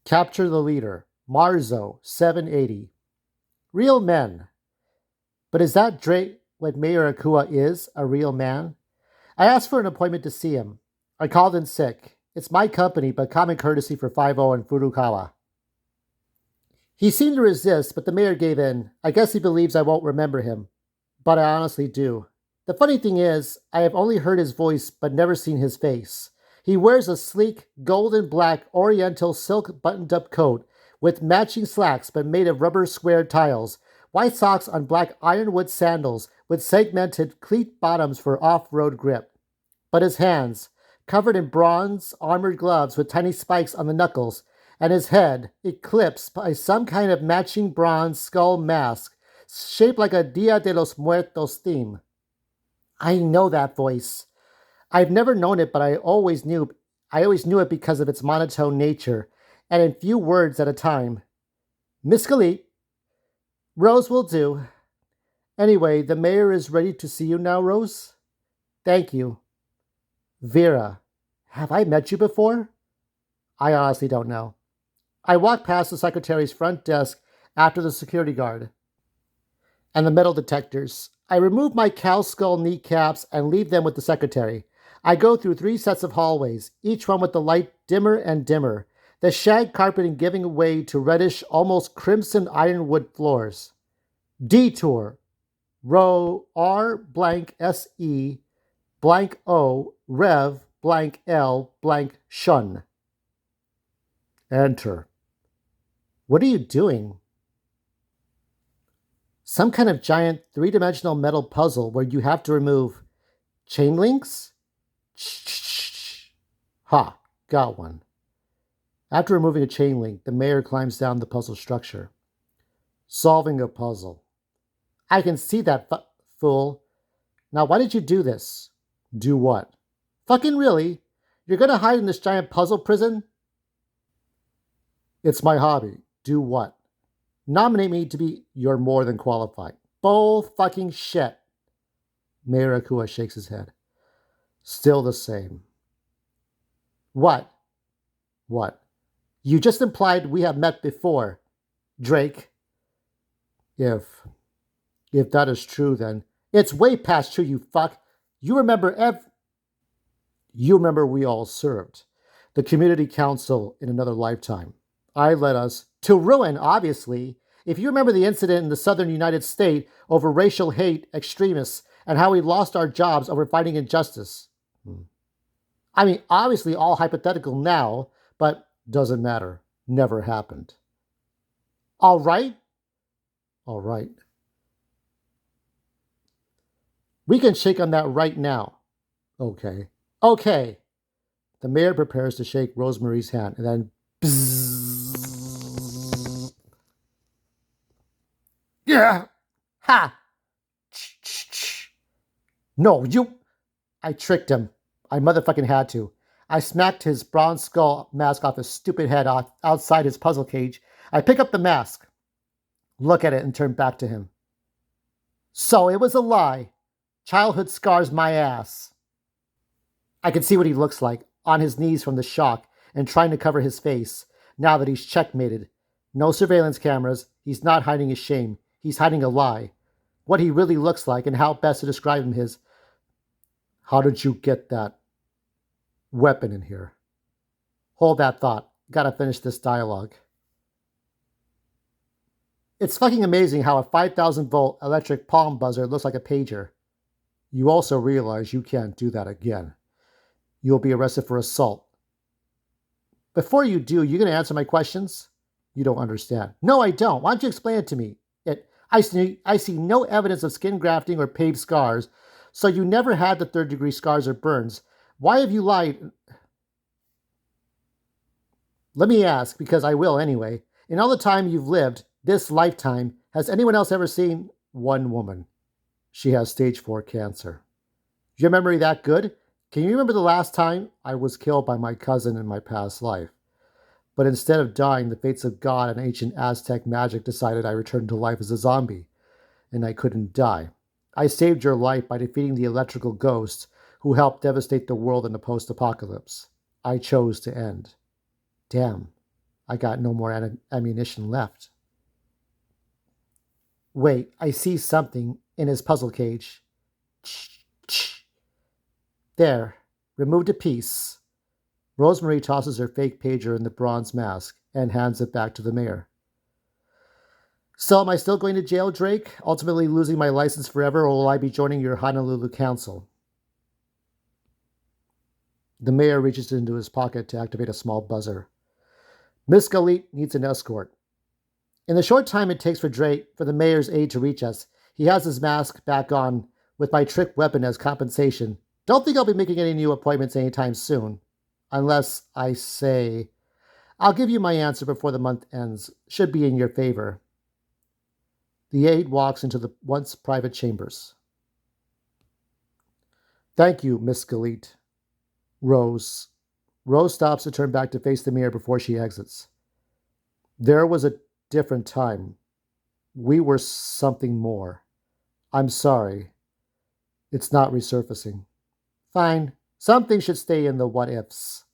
Capture the leader. Marzo, 780. Real men. But is that Drake what Mayor Akua is, a real man? I asked for an appointment to see him. I called in sick. It's my company, but common courtesy for 50 and Furukawa. He seemed to resist, but the mayor gave in. I guess he believes I won't remember him. But I honestly do. The funny thing is, I have only heard his voice but never seen his face. He wears a sleek, golden black oriental silk buttoned up coat with matching slacks but made of rubber square tiles, white socks on black ironwood sandals with segmented cleat bottoms for off road grip. But his hands, covered in bronze armored gloves with tiny spikes on the knuckles, and his head, eclipsed by some kind of matching bronze skull mask, shaped like a Dia de los Muertos theme. I know that voice. I've never known it, but I always knew it because of its monotone nature, and in few words at a time. Miss Galit, Rose will do. Anyway, the mayor is ready to see you now, Rose. Thank you. Vera, have I met you before? I honestly don't know. I walked past the secretary's front desk after the security guard and the metal detectors. I remove my cow skull kneecaps and leave them with the secretary. I go through 3 sets of hallways, each one with the light dimmer and dimmer, the shag carpeting giving way to reddish, almost crimson ironwood floors. Detour. Row R blank SE blank O Rev blank L blank Shun. Enter. What are you doing? Some kind of giant 3-dimensional metal puzzle where you have to remove chain links? Ha, got one. After removing a chain link, the mayor climbs down the puzzle structure. Solving a puzzle. I can see that, fool. Now, why did you do this? Do what? Fucking really? You're gonna hide in this giant puzzle prison? It's my hobby. Do what? Nominate me to be You're More Than Qualified. Bull fucking shit. Mayor Akua shakes his head. Still the same. What? What? You just implied we have met before. Drake. If that is true, then it's way past true, you fuck. You remember You remember we all served. The community council in another lifetime. I led us to ruin, obviously. If you remember the incident in the southern United States over racial hate extremists and how we lost our jobs over fighting injustice. I mean, obviously all hypothetical now, but doesn't matter. Never happened. All right? All right. We can shake on that right now. Okay. Okay. The mayor prepares to shake Rosemary's hand and then bzzz. Yeah. Ha. No, you. I tricked him. I motherfucking had to. I smacked his bronze skull mask off his stupid head outside his puzzle cage. I pick up the mask, look at it, and turn back to him. So it was a lie. Childhood scars my ass. I can see what he looks like, on his knees from the shock and trying to cover his face, now that he's checkmated. No surveillance cameras, he's not hiding his shame, he's hiding a lie. What he really looks like and how best to describe him is, how did you get that weapon in here? Hold that thought, gotta finish this dialogue. It's fucking amazing how a 5,000-volt electric palm buzzer looks like a pager. You also realize you can't do that again. You'll be arrested for assault. Before you do, you're going to answer my questions? You don't understand. No, I don't. Why don't you explain it to me? I see no evidence of skin grafting or paved scars, so you never had the third-degree scars or burns. Why have you lied? Let me ask, because I will anyway. In all the time you've lived, this lifetime, has anyone else ever seen one woman? She has stage 4 cancer. Is your memory that good? Can you remember the last time I was killed by my cousin in my past life? But instead of dying, the fates of God and ancient Aztec magic decided I returned to life as a zombie, and I couldn't die. I saved your life by defeating the electrical ghosts who helped devastate the world in the post-apocalypse. I chose to end. Damn, I got no more ammunition left. Wait, I see something in his puzzle cage. There, removed a piece. Rosemary tosses her fake pager in the bronze mask and hands it back to the mayor. So, am I still going to jail, Drake, ultimately losing my license forever, or will I be joining your Honolulu council? The mayor reaches into his pocket to activate a small buzzer. Miss Galit needs an escort. In the short time it takes for the mayor's aide to reach us, he has his mask back on with my trick weapon as compensation. Don't think I'll be making any new appointments anytime soon. Unless I say, I'll give you my answer before the month ends. Should be in your favor. The aide walks into the once private chambers. Thank you, Miss Galit. Rose. Rose stops to turn back to face the mirror before she exits. There was a different time. We were something more. I'm sorry. It's not resurfacing. Fine. Some things should stay in the what ifs.